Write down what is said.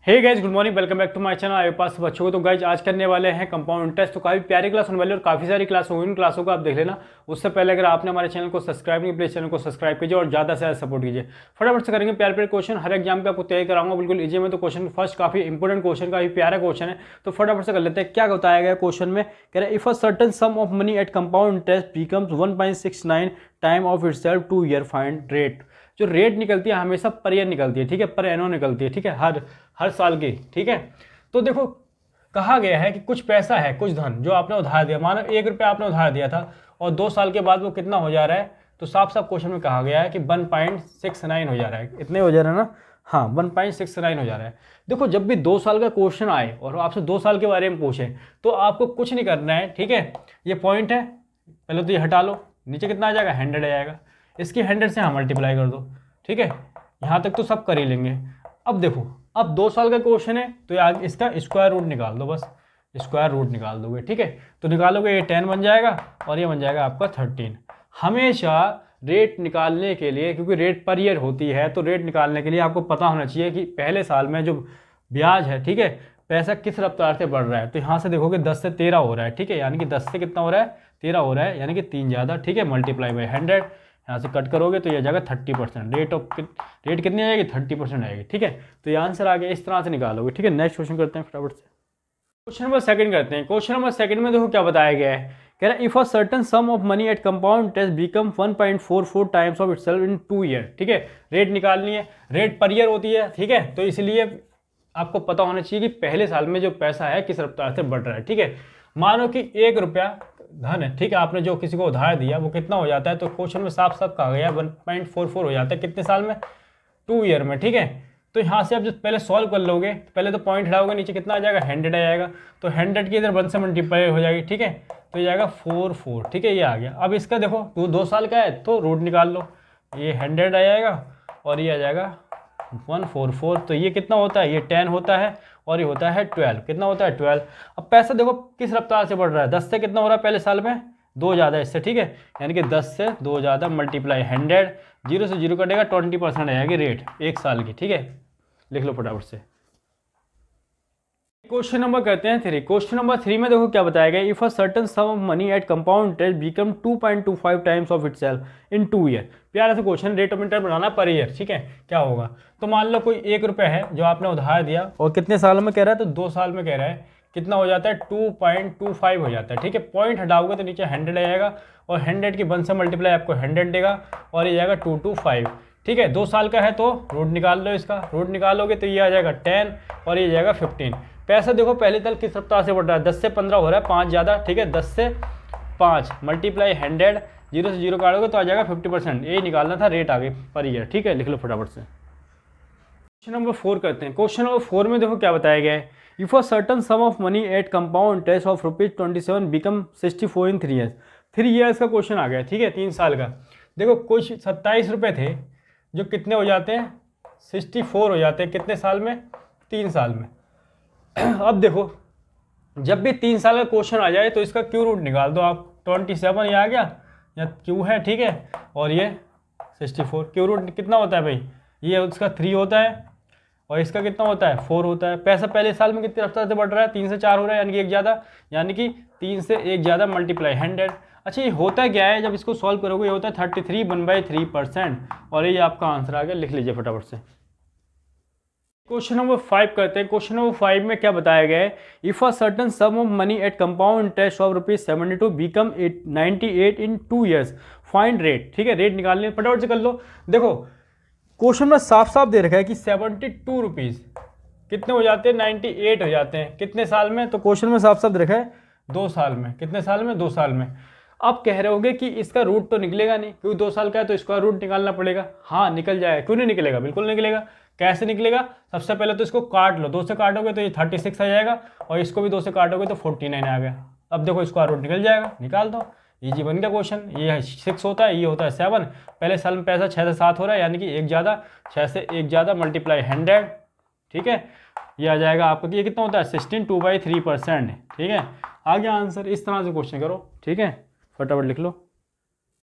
Hey guys, good morning, welcome back to my channel. आपके पास बच्चों को तो गाइस आज करने वाले हैं कंपाउंड इंटरेस्ट। तो काफ़ी प्यारी क्लास होने वाली है और काफ़ी सारी क्लास होंगी। इन क्लासों को आप देख लेना। उससे पहले अगर आपने हमारे चैनल को सब्सक्राइब नहीं किया, प्लीज चैनल को सब्सक्राइब कीजिए और ज़्यादा से ज़्यादा सपोर्ट कीजिए। फटाफट से करेंगे प्यारे प्यारे क्वेश्चन। हर एग्जाम का आपको तैयारी कराऊंगा बिल्कुल ईजी में। तो क्वेश्चन फर्स्ट काफ़ी इंपॉर्टेंट क्वेश्चन, काफ़ी प्यारा क्वेश्चन है, तो फटाफट से कर लेते हैं। क्या बताया गया क्वेश्चन में? कह रहे हैं if a certain some of money at compound interest becomes 1.69 time of itself 2 year, find rate. जो रेट निकलती है हमेशा पर ईयर निकलती है, ठीक है, पर एनो निकलती है, ठीक है, हर साल की, ठीक है। तो देखो कहा गया है कि कुछ पैसा है, कुछ धन जो आपने उधार दिया, मानो 1 रुपया आपने उधार दिया था और 2 साल के बाद वो कितना हो जा रहा है। तो साफ साफ क्वेश्चन में कहा गया है कि 1.69 हो जा रहा है। इतने हो जा रहा है ना? हाँ, 1.69 हो जा रहा है। देखो जब भी 2 साल का क्वेश्चन आए और आपसे 2 साल के बारे में पूछे तो आपको कुछ नहीं करना है, ठीक है। ये पॉइंट है, पहले तो ये हटा लो, नीचे कितना आ जाएगा, 100 आ जाएगा। इसकी 100 से हाँ मल्टीप्लाई कर दो, ठीक है। यहाँ तक तो सब कर ही लेंगे। अब देखो, अब 2 साल का क्वेश्चन है तो यार इसका स्क्वायर रूट निकाल दो, बस स्क्वायर रूट निकाल दोगे, ठीक है। तो निकालोगे, ये 10 बन जाएगा और ये बन जाएगा आपका 13। हमेशा रेट निकालने के लिए, क्योंकि रेट पर ईयर होती है, तो रेट निकालने के लिए आपको पता होना चाहिए कि पहले साल में जो ब्याज है, ठीक है, पैसा किस रफ्तार से बढ़ रहा है। तो यहाँ से देखोगे 10 से 13 हो रहा है, ठीक है, यानी कि 10 से कितना हो रहा है, 13 हो रहा है, यानी कि 3 ज़्यादा, ठीक है, मल्टीप्लाई बाई 100। यहाँ से कट करोगे तो ये जाएगा 30%। रेट कितनी आएगी, 30% आएगी, ठीक है। तो ये आंसर आ गया, इस तरह से निकालोगे, ठीक है। नेक्स्ट क्वेश्चन करते हैं फटाफट से। क्वेश्चन नंबर सेकंड करते हैं। क्वेश्चन नंबर सेकंड में देखो क्या बताया गया है। कह रहा है if a certain some of money at compound interest become 1.44 times of itself in 2 year, ठीक है। रेट निकालनी है, रेट पर ईयर होती है, ठीक है। तो इसलिए आपको पता होना चाहिए कि पहले साल में जो पैसा है किस रफ्तार से बढ़ रहा है, ठीक है। मानो कि 1 रुपया धन है, ठीक है, आपने जो किसी को उधार दिया वो कितना हो जाता है, तो क्वेश्चन में साफ साफ कहा गया 1.44 हो जाता है कितने साल में, 2 ईयर में, ठीक है। तो यहाँ से आप जो पहले सॉल्व कर लोगे, पहले तो पॉइंट हटाओगे, नीचे कितना आ जाएगा, 100 आ जाएगा। तो 100 की इधर 1 से मल्टीप्लाई हो जाएगी, ठीक है। तो ये जाएगा 44, ठीक है, ये आ गया। अब इसका देखो 2 साल का है तो रूट निकाल लो, ये 100 आ जाएगा और ये आ जाएगा 144। तो ये कितना होता है, ये 10 होता है और ये होता है 12। कितना होता है, 12। अब पैसा देखो किस रफ्तार से बढ़ रहा है, 10 से कितना हो रहा है पहले साल में, 2 ज़्यादा इससे, ठीक है, यानी कि 10 से 2 ज़्यादा मल्टीप्लाई 100, 0 से 0 कटेगा, 20% आ जाएगी रेट 1 साल की, ठीक है। लिख लो फटाफट से। क्वेश्चन नंबर करते हैं 3। क्वेश्चन नंबर 3 में देखो क्या बताया गया। If a certain some of money at compound interest become 2.25 times of itself in 2 year. प्यारा सा question, rate of interest banana per year, ठीक है। क्या होगा, तो मान लो कोई 1 रुपया है जो आपने उधार दिया और कितने साल में कह रहा है, तो 2 साल में कह रहा है, कितना हो जाता है, 2.25 हो जाता है, ठीक है। पॉइंट हटाओगे तो नीचे 100 आ जाएगा और 100 की 1 से मल्टीप्लाई आपको 100 देगा और ये जाएगा 225, ठीक है। 2 साल का है तो रूट निकाल लो, इसका रूट निकालोगे तो ये आ जाएगा 10 और ये जाएगा 15। पैसा देखो पहले तल किस रफ्तार से बढ़ रहा है, 10 से 15 हो रहा है, 5 ज़्यादा, ठीक है, 10 से 5 मल्टीप्लाई 100, 0 से 0 काटोगे तो आ जाएगा 50%। यही निकालना था, रेट आ गई पर ईयर, ठीक है। लिख लो फटाफट से। क्वेश्चन नंबर 4 करते हैं। क्वेश्चन नंबर 4 में देखो क्या बताया गया है। If a certain some of money at compound interest of ₹27 become 64 in 3 years. 3 years का क्वेश्चन आ गया, ठीक है, 3 साल का। देखो कुछ 27 रुपये थे जो कितने हो जाते हैं, 64 हो जाते हैं कितने साल में, 3 साल में। अब देखो जब भी 3 साल का क्वेश्चन आ जाए तो इसका क्यू रूट निकाल दो आप। 27 ये आ गया, या क्यू है, ठीक है, और ये 64। क्यू रूट कितना होता है भाई, ये उसका 3 होता है और इसका कितना होता है, 4 होता है। पैसा पहले साल में कितने रफ्तार से बढ़ रहा है, 3 से 4 हो रहा है, यानी कि 1 ज़्यादा, यानी कि 3 से 1 ज़्यादा मल्टीप्लाई 100। अच्छा, ये होता क्या है जब इसको सॉल्व करोगे, ये होता है 33/3% और ये आपका आंसर आ गया। लिख लीजिए फटाफट से। क्वेश्चन नंबर 5 करते हैं। क्वेश्चन नंबर 5 में क्या बताया गया है। If a certain some of money at compound interest of ₹72 become 98 in 2 years, find rate, ठीक है। रेट निकालने फटाफट से कर लो। देखो क्वेश्चन में साफ साफ दे रखा है कि 72 रुपीज़ कितने हो जाते हैं, 98 हो जाते हैं कितने साल में, तो क्वेश्चन में साफ साफ दे रखा है 2 साल में। कितने साल में, 2 साल में। अब कह रहे होगे कि इसका रूट तो निकलेगा नहीं, क्योंकि 2 साल का है तो इसका रूट निकालना पड़ेगा। हाँ निकल जाएगा, क्यों नहीं निकलेगा, बिल्कुल निकलेगा। कैसे निकलेगा, सबसे पहले तो इसको काट लो, 2 से काटोगे तो ये 36 आ जाएगा और इसको भी 2 से काटोगे तो 49 आ गया। अब देखो इसका रूट निकल जाएगा, निकाल दो, इजी बन गया क्वेश्चन। ये 6 होता है, ये होता है 7। पहले साल में पैसा 6 से 7 हो रहा है, यानी कि 1 ज़्यादा, 6 से 1 ज़्यादा मल्टीप्लाई 100, ठीक है। ये आ जाएगा आपका, ये कितना होता है, 16 2/3%, ठीक है। आ गया आंसर। इस तरह से क्वेश्चन करो, ठीक है, फटाफट लिख लो।